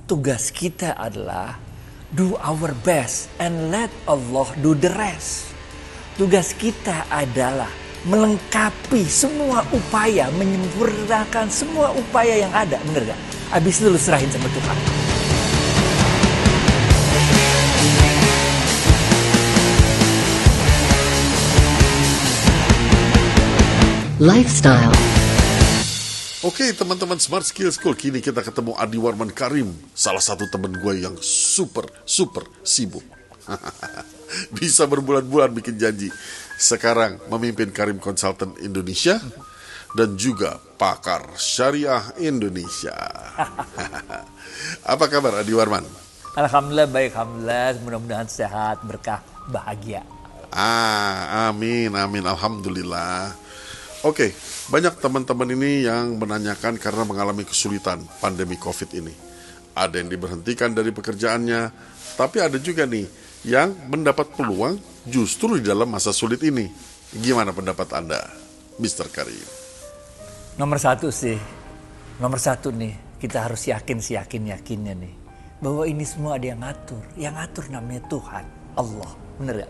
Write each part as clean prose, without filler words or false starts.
tugas kita adalah do our best and let Allah do the rest. Tugas kita adalah melengkapi semua upaya, menyempurnakan semua upaya yang ada, bener gak? Abis itu lu serahin sama Tuhan. Lifestyle. Oke teman-teman Smart Skill School, kini kita ketemu Adi Warman Karim, salah satu teman gue yang super sibuk. Bisa berbulan-bulan bikin janji. Sekarang memimpin Karim Consultant Indonesia dan juga pakar syariah Indonesia. Apa kabar Adi Warman? Alhamdulillah baik, alhamdulillah, mudah-mudahan sehat, berkah, bahagia. Amin, alhamdulillah. Oke, banyak teman-teman ini yang menanyakan karena mengalami kesulitan pandemi COVID ini. Ada yang diberhentikan dari pekerjaannya, tapi ada juga nih yang mendapat peluang justru di dalam masa sulit ini. Gimana pendapat Anda, Mr. Karim? Nomor satu nih, kita harus yakinnya nih, bahwa ini semua ada yang ngatur namanya Tuhan, Allah. Bener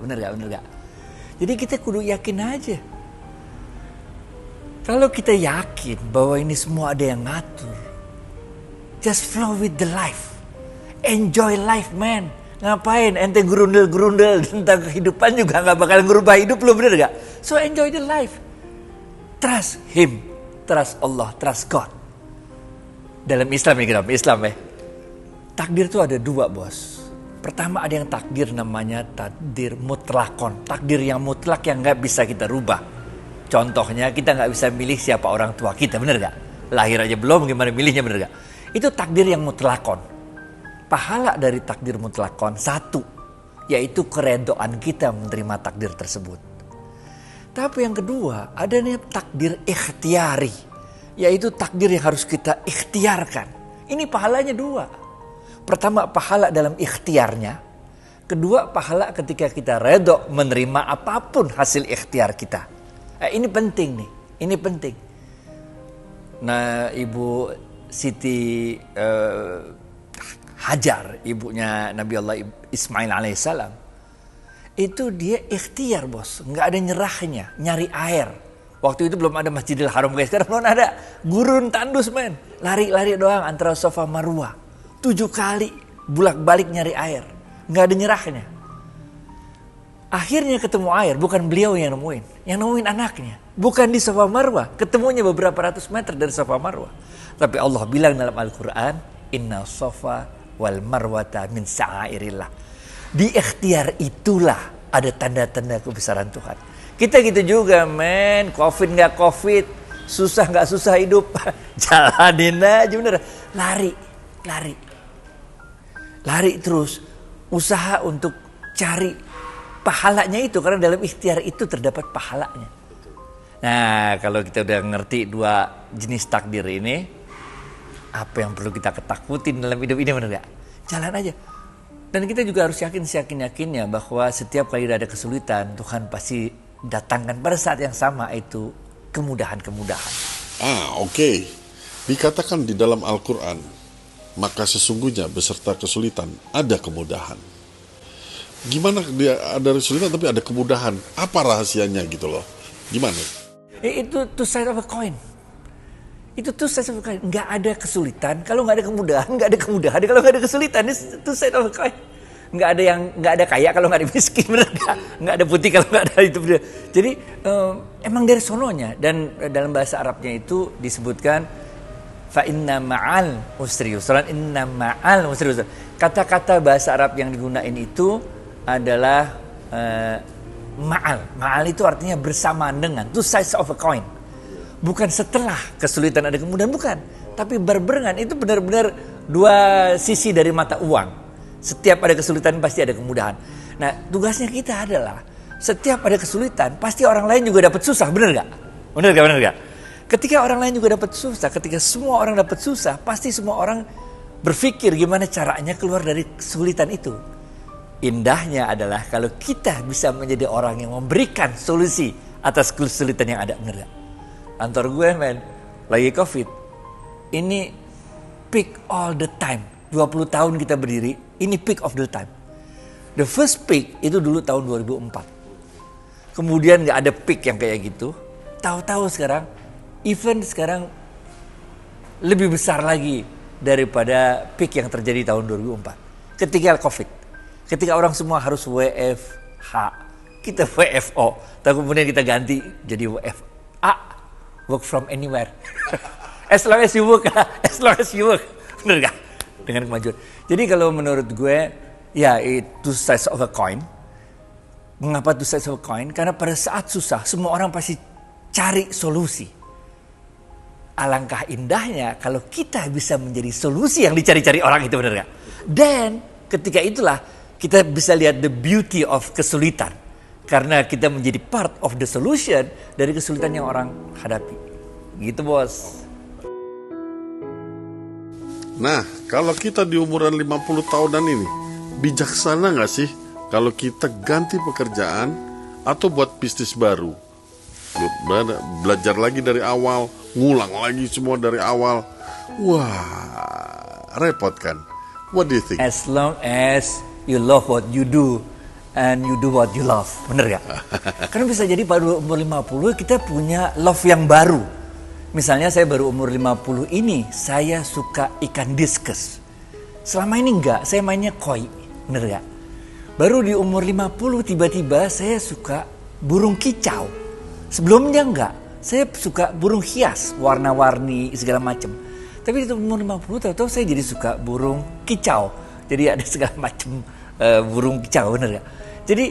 gak? Jadi kita kudu yakin aja. Kalau kita yakin bahwa ini semua ada yang ngatur, just flow with the life. Enjoy life, man. Ngapain ente gerundel tentang kehidupan juga gak bakal ngerubah hidup lo, bener gak? So enjoy the life. Trust him. Trust Allah. Trust God. Dalam Islam ya. Takdir itu ada dua, bos. Pertama ada yang takdir namanya takdir mutlakon. Takdir yang mutlak yang gak bisa kita rubah. Contohnya kita gak bisa milih siapa orang tua kita, bener gak? Lahir aja belum, gimana milihnya, bener gak? Itu takdir yang mutlakon. Pahala dari takdir mutlakon satu, yaitu keredoan kita menerima takdir tersebut. Tapi yang kedua, ada nih takdir ikhtiari, yaitu takdir yang harus kita ikhtiarkan. Ini pahalanya dua. Pertama, pahala dalam ikhtiarnya. Kedua, pahala ketika kita redo menerima apapun hasil ikhtiar kita. Ini penting nih, ini penting. Nah, Ibu Siti Hajar, ibunya Nabi Allah Ismail alaihissalam, itu dia ikhtiar, bos, nggak ada nyerahnya, nyari air. Waktu itu belum ada Masjidil Haram, guys. Sekarang belum ada, gurun tandus, men, lari doang antara Safa Marwah, 7 kali bolak-balik nyari air, nggak ada nyerahnya. Akhirnya ketemu air, bukan beliau yang nemuin anaknya. Bukan di Safa Marwah, ketemunya beberapa ratus meter dari Safa Marwah. Tapi Allah bilang dalam Al-Quran, Inna Safa wal Marwata min sa'airillah. Di ikhtiar itulah ada tanda-tanda kebesaran Tuhan. Kita gitu juga, men. Covid gak Covid, susah gak susah hidup. Jalanin aja, bener. Lari terus. Usaha untuk cari pahalanya itu, karena dalam ikhtiar itu terdapat pahalanya. Nah, kalau kita udah ngerti dua jenis takdir ini, apa yang perlu kita ketakutin dalam hidup ini, bener gak? Jalan aja. Dan kita juga harus yakinnya bahwa setiap kali ada kesulitan, Tuhan pasti datangkan pada saat yang sama itu kemudahan-kemudahan. Oke. Dikatakan di dalam Al-Quran, maka sesungguhnya beserta kesulitan ada kemudahan. Gimana dia ada kesulitan tapi ada kemudahan? Apa rahasianya gitu loh? Gimana? Itu two side of a coin. Itu two side of a coin. Nggak ada kesulitan kalau nggak ada kemudahan. Nggak ada kemudahan kalau nggak ada kesulitan. Itu two side of a coin. Nggak ada kaya kalau nggak ada miskin, bener nggak ada putih kalau nggak ada itu. Bener. Jadi emang dari sononya. Dan dalam bahasa Arabnya itu disebutkan fa inna ma'al usri yusran, inna ma'al usri yusran. Kata-kata bahasa Arab yang digunain itu adalah ma'al itu artinya bersamaan dengan, two sides of a coin. Bukan setelah kesulitan ada kemudahan, bukan, tapi berbarengan. Itu benar-benar dua sisi dari mata uang. Setiap ada kesulitan pasti ada kemudahan. Nah, tugasnya kita adalah setiap ada kesulitan pasti orang lain juga dapat susah, benar gak? Ketika orang lain juga dapat susah, ketika semua orang dapat susah, pasti semua orang berpikir gimana caranya keluar dari kesulitan itu. Indahnya adalah kalau kita bisa menjadi orang yang memberikan solusi atas kesulitan yang ada, bener gak? Kantor gue, men, lagi COVID. Ini peak all the time. 20 tahun kita berdiri, ini peak of the time. The first peak itu dulu tahun 2004. Kemudian gak ada peak yang kayak gitu. Tahu-tahu sekarang, event sekarang lebih besar lagi daripada peak yang terjadi tahun 2004. Ketika COVID, ketika orang semua harus WFH, kita WFO. Tapi kemudian kita ganti jadi WFA, work from anywhere. As long as you work, as long as you work. Bener gak? Dengan kemajuan. Jadi kalau menurut gue, ya itu sides of a coin. Mengapa two sides of a coin? Karena pada saat susah, semua orang pasti cari solusi. Alangkah indahnya kalau kita bisa menjadi solusi yang dicari-cari orang itu, benar gak? Dan ketika itulah kita bisa lihat the beauty of kesulitan. Karena kita menjadi part of the solution dari kesulitan yang orang hadapi. Gitu bos. Nah, kalau kita di umuran 50 tahunan ini, bijaksana gak sih kalau kita ganti pekerjaan atau buat bisnis baru? Belajar lagi dari awal, ngulang lagi semua dari awal. Wah, repot kan? What do you think? As long as you love what you do and you do what you love. Bener gak? Karena bisa jadi pada umur 50 kita punya love yang baru. Misalnya saya baru umur 50 ini, saya suka ikan diskus. Selama ini enggak, saya mainnya koi. Bener gak? Baru di umur 50 tiba-tiba saya suka burung kicau. Sebelumnya enggak, saya suka burung hias, warna-warni segala macam. Tapi di umur 50 tahu-tahu saya jadi suka burung kicau. Jadi ada segala macam burung kicau, bener gak? Jadi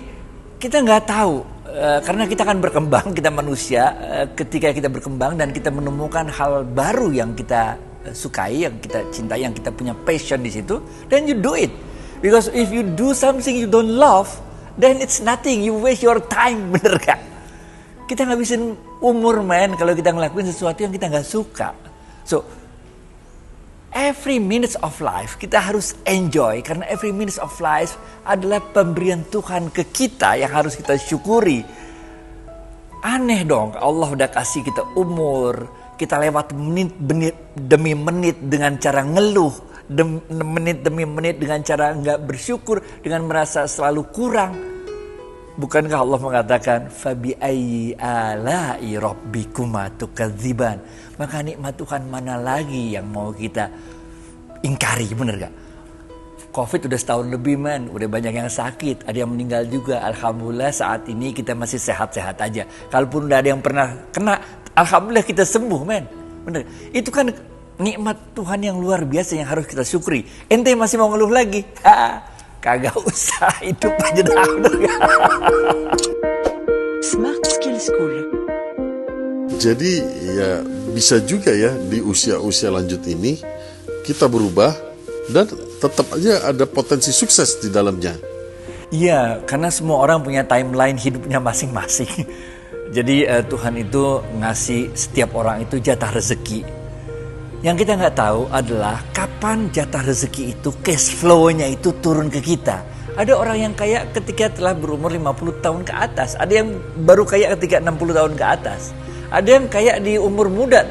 kita nggak tahu karena kita akan berkembang, kita manusia. Ketika kita berkembang dan kita menemukan hal baru yang kita sukai, yang kita cintai, yang kita punya passion di situ, then you do it. Because if you do something you don't love, then it's nothing. You waste your time, bener gak? Kita ngabisin umur men kalau kita ngelakuin sesuatu yang kita nggak suka. So every minute of life kita harus enjoy, karena every minute of life adalah pemberian Tuhan ke kita yang harus kita syukuri. Aneh dong, Allah udah kasih kita umur, kita lewat menit demi menit dengan cara ngeluh, menit demi menit dengan cara nggak bersyukur, dengan merasa selalu kurang. Bukankah Allah mengatakan fabi ayyi ala'i rabbikuma tukadziban? Maka nikmat Tuhan mana lagi yang mau kita ingkari, bener gak? Covid udah setahun lebih man, udah banyak yang sakit, ada yang meninggal juga. Alhamdulillah saat ini kita masih sehat-sehat aja. Kalaupun udah ada yang pernah kena, alhamdulillah kita sembuh man. Bener. Itu kan nikmat Tuhan yang luar biasa yang harus kita syukuri. Ente masih mau ngeluh lagi? Kagak usah, hidup aja dah. Smart Skill School. Jadi ya bisa juga ya di usia-usia lanjut ini kita berubah dan tetap aja ada potensi sukses di dalamnya. Iya, karena semua orang punya timeline hidupnya masing-masing. Jadi Tuhan itu ngasih setiap orang itu jatah rezeki. Yang kita nggak tahu adalah kapan jatah rezeki itu, cash flow-nya itu turun ke kita. Ada orang yang kaya ketika telah berumur 50 tahun ke atas. Ada yang baru kaya ketika 60 tahun ke atas. Ada yang kaya di umur muda,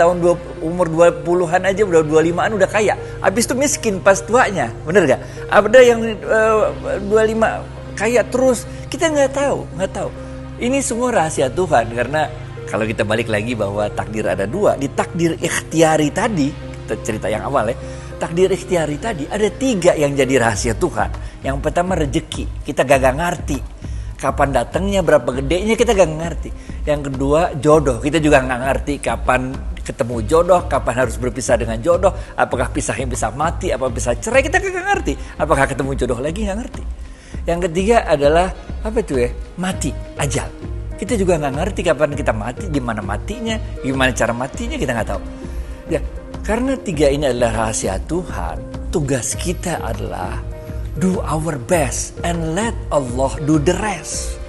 umur 20-an aja, udah 25-an udah kaya. Habis itu miskin pas tuanya, bener gak? Ada yang 25 kaya terus, kita nggak tahu. Ini semua rahasia Tuhan, karena kalau kita balik lagi bahwa takdir ada dua, di takdir ikhtiari tadi, kita cerita yang awal ya, takdir ikhtiari tadi ada 3 yang jadi rahasia Tuhan. Yang pertama rezeki, kita gak ngerti. Kapan datangnya, berapa gedenya kita gak ngerti. Yang kedua jodoh, kita juga gak ngerti kapan ketemu jodoh, kapan harus berpisah dengan jodoh. Apakah pisahnya bisa mati, apa bisa cerai, kita gak ngerti. Apakah ketemu jodoh lagi, gak ngerti. Yang ketiga adalah, apa itu ya, mati, ajal. Kita juga nggak ngerti kapan kita mati, gimana matinya, gimana cara matinya, kita nggak tahu. Ya, karena 3 ini adalah rahasia Tuhan, tugas kita adalah do our best and let Allah do the rest.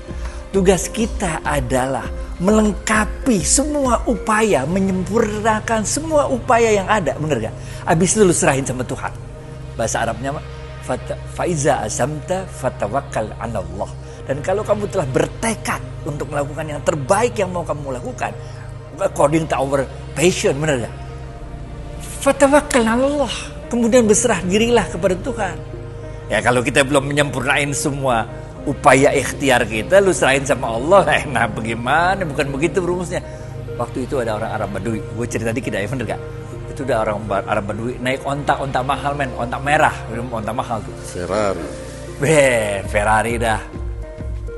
Tugas kita adalah melengkapi semua upaya, menyempurnakan semua upaya yang ada, bener gak? Abis itu lu serahin sama Tuhan. Bahasa Arabnya faiza azamta fatawakkal 'ala Allah. Dan kalau kamu telah bertekad untuk melakukan yang terbaik yang mau kamu lakukan, according to our passion, benar gak? Fatawakkal 'ala Allah. Kemudian berserah dirilah kepada Tuhan. Ya kalau kita belum menyempurnain semua upaya ikhtiar kita, lu serahin sama Allah. Nah bagaimana? Bukan begitu rumusnya. Waktu itu ada orang Arab Badui. Gue cerita dikit ya, bener gak? Itu ada orang Arab Badui naik onta mahal men. Onta merah. Onta mahal tuh. Ferrari dah.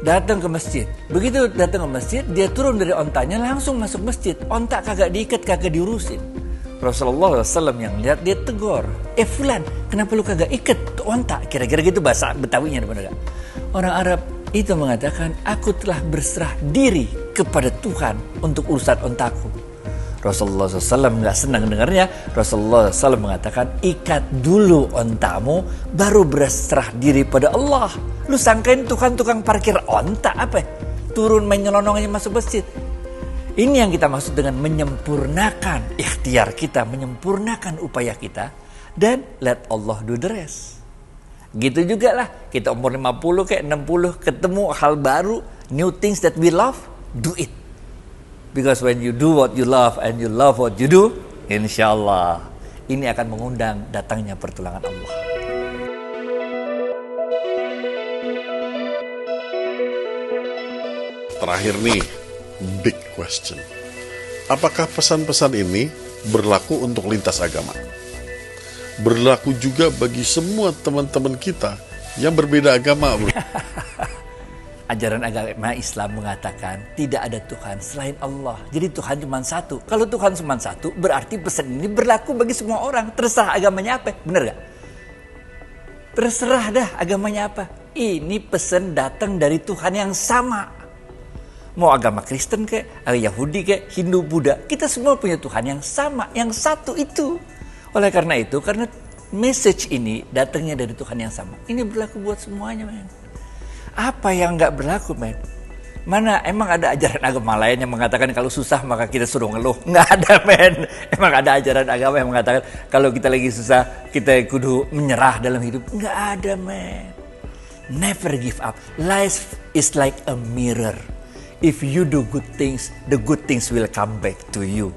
Datang ke masjid. Begitu datang ke masjid, dia turun dari ontanya langsung masuk masjid. Onta kagak diikat, kagak diurusin. Rasulullah SAW yang lihat, dia tegur. Fulan, kenapa lu kagak ikat onta? Kira-kira gitu bahasa Betawinya, bener gak? Orang Arab itu mengatakan, aku telah berserah diri kepada Tuhan untuk urusan ontaku. Rasulullah SAW gak senang dengarnya. Rasulullah SAW mengatakan, ikat dulu ontamu, baru berserah diri pada Allah. Lu sangkain Tuhan tukang parkir onta apa? Turun main nyelonong aja masuk masjid. Ini yang kita maksud dengan menyempurnakan ikhtiar kita, menyempurnakan upaya kita, dan let Allah do the rest. Gitu juga lah, kita umur 50 kayak 60 ketemu hal baru, new things that we love, do it. Because when you do what you love and you love what you do, insyaAllah ini akan mengundang datangnya pertolongan Allah. Terakhir nih, big question. Apakah pesan-pesan ini berlaku untuk lintas agama? Berlaku juga bagi semua teman-teman kita yang berbeda agama, bro. Ajaran agama Islam mengatakan tidak ada Tuhan selain Allah. Jadi Tuhan cuma satu. Kalau Tuhan cuma satu, berarti pesan ini berlaku bagi semua orang. Terserah agamanya apa, bener gak? Terserah dah agamanya apa. Ini pesan datang dari Tuhan yang sama. Mau agama Kristen kayak, Yahudi kayak, Hindu, Buddha, kita semua punya Tuhan yang sama, yang satu itu. Oleh karena itu, karena message ini datangnya dari Tuhan yang sama, ini berlaku buat semuanya, men. Apa yang nggak berlaku, men? Mana emang ada ajaran agama lain yang mengatakan kalau susah maka kita suruh ngeluh? Nggak ada, men. Emang ada ajaran agama yang mengatakan kalau kita lagi susah kita kudu menyerah dalam hidup? Nggak ada, men. Never give up. Life is like a mirror. If you do good things, the good things will come back to you.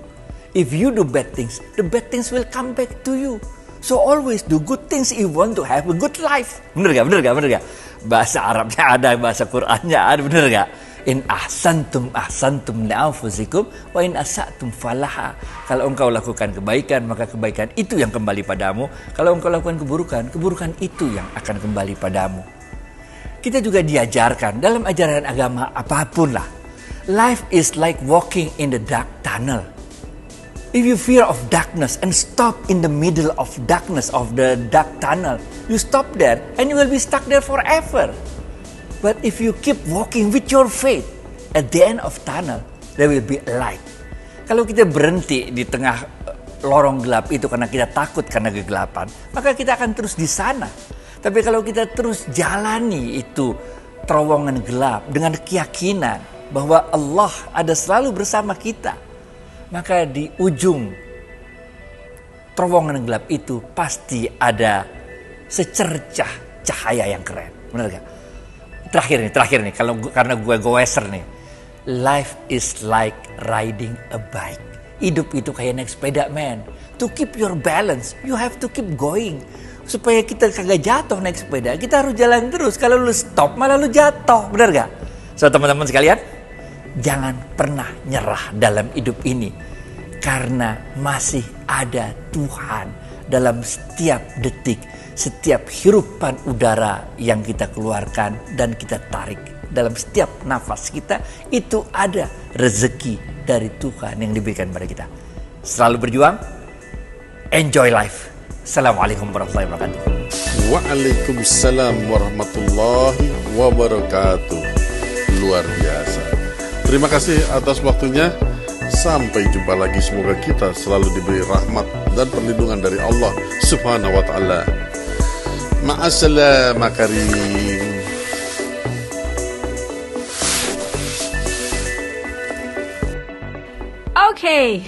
If you do bad things, the bad things will come back to you. So always do good things if you want to have a good life. Bener gak? Bahasa Arabnya ada, bahasa Qur'annya ada, bener gak? In ahsantum li anfusikum wa in asa'tum falaha. Kalau engkau lakukan kebaikan, maka kebaikan itu yang kembali padamu. Kalau engkau lakukan keburukan, keburukan itu yang akan kembali padamu. Kita juga diajarkan dalam ajaran agama apapun lah. Life is like walking in the dark tunnel. If you fear of darkness and stop in the middle of darkness of the dark tunnel, you stop there and you will be stuck there forever. But if you keep walking with your faith, at the end of tunnel, there will be a light. Kalau kita berhenti di tengah lorong gelap itu karena kita takut karena kegelapan, maka kita akan terus di sana. Tapi kalau kita terus jalani itu terowongan gelap dengan keyakinan bahwa Allah ada selalu bersama kita, maka di ujung terowongan gelap itu pasti ada secercah cahaya yang keren. Benar gak? Terakhir nih, karena gue goeser nih. Life is like riding a bike. Hidup itu kayak naik sepeda, man. To keep your balance, you have to keep going. Supaya kita kagak jatuh naik sepeda, kita harus jalan terus. Kalau lu stop malah lu jatuh, benar gak? So teman-teman sekalian, jangan pernah nyerah dalam hidup ini. Karena masih ada Tuhan dalam setiap detik, setiap hirupan udara yang kita keluarkan dan kita tarik. Dalam setiap nafas kita, itu ada rezeki dari Tuhan yang diberikan pada kita. Selalu berjuang, enjoy life. Assalamualaikum warahmatullahi wabarakatuh. Waalaikumsalam warahmatullahi wabarakatuh. Luar biasa. Terima kasih atas waktunya. Sampai jumpa lagi. Semoga kita selalu diberi rahmat dan perlindungan dari Allah Subhanahu wa ta'ala. Ma'assalam karim. Okay,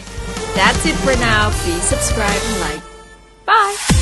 that's it for now. Please subscribe and like. Bye!